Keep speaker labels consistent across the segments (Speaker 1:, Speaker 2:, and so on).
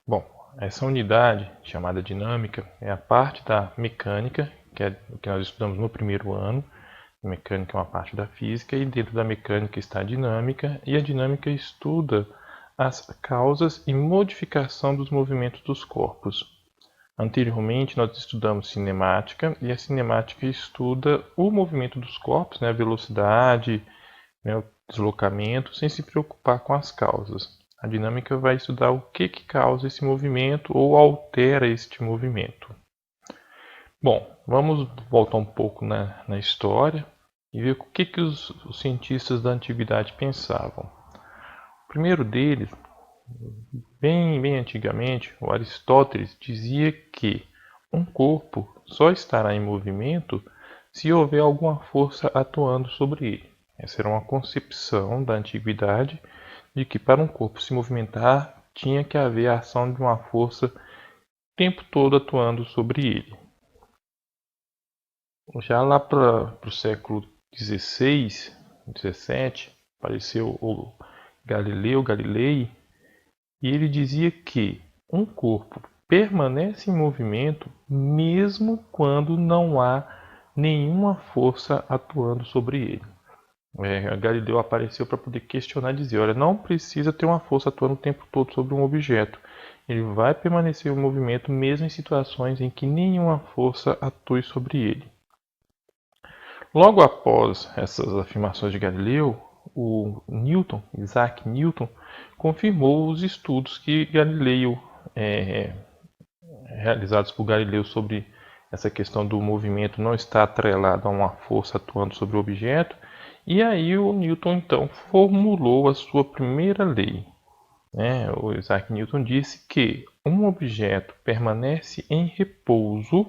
Speaker 1: Bom, essa unidade, chamada dinâmica, é a parte da mecânica, que é o que nós estudamos no primeiro ano. A mecânica é uma parte da física, e dentro da mecânica está a dinâmica, e a dinâmica estuda as causas e modificação dos movimentos dos corpos. Anteriormente, nós estudamos cinemática, e a cinemática estuda o movimento dos corpos, né, a velocidade, né, o deslocamento, sem se preocupar com as causas. A dinâmica vai estudar o que causa esse movimento ou altera este movimento. Bom, vamos voltar um pouco na história e ver o que os cientistas da antiguidade pensavam. O primeiro deles, bem antigamente, o Aristóteles dizia que um corpo só estará em movimento se houver alguma força atuando sobre ele. Essa era uma concepção da antiguidade de que para um corpo se movimentar tinha que haver a ação de uma força o tempo todo atuando sobre ele. Já lá para o século XVI, XVII, apareceu o Galileu Galilei, e ele dizia que um corpo permanece em movimento mesmo quando não há nenhuma força atuando sobre ele. Galileu apareceu para poder questionar e dizer, olha, não precisa ter uma força atuando o tempo todo sobre um objeto. Ele vai permanecer em movimento mesmo em situações em que nenhuma força atue sobre ele. Logo após essas afirmações de Galileu, o Newton, Isaac Newton, confirmou os estudos que Galileu, realizados por Galileu sobre essa questão do movimento não estar atrelado a uma força atuando sobre o objeto, e aí o Newton então formulou a sua primeira lei. O Isaac Newton disse que um objeto permanece em repouso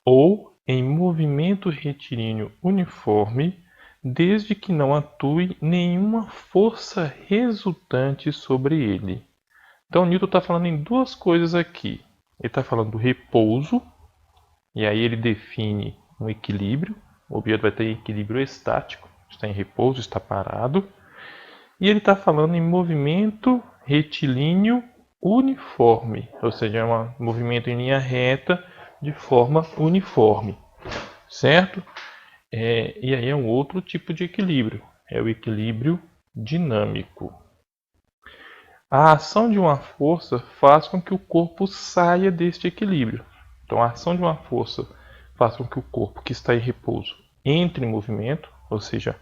Speaker 1: ou em movimento retilíneo uniforme, desde que não atue nenhuma força resultante sobre ele. Então Newton está falando em duas coisas aqui. Ele está falando do repouso, e aí ele define um equilíbrio. O objeto vai ter equilíbrio estático, está em repouso, está parado. E ele está falando em movimento retilíneo uniforme, ou seja, é um movimento em linha reta de forma uniforme, certo? E aí é um outro tipo de equilíbrio, é o equilíbrio dinâmico. A ação de uma força faz com que o corpo saia deste equilíbrio. Então, a ação de uma força faz com que o corpo que está em repouso entre em movimento, ou seja,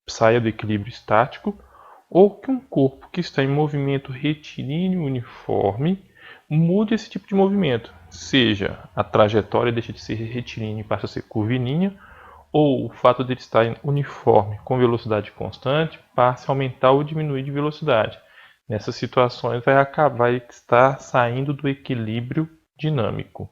Speaker 1: saia do equilíbrio estático, ou que um corpo que está em movimento retilíneo uniforme mude esse tipo de movimento, seja a trajetória deixa de ser retilínea e passa a ser curvilínea, ou o fato de ele estar uniforme com velocidade constante passe a aumentar ou diminuir de velocidade. Nessas situações vai estar saindo do equilíbrio dinâmico.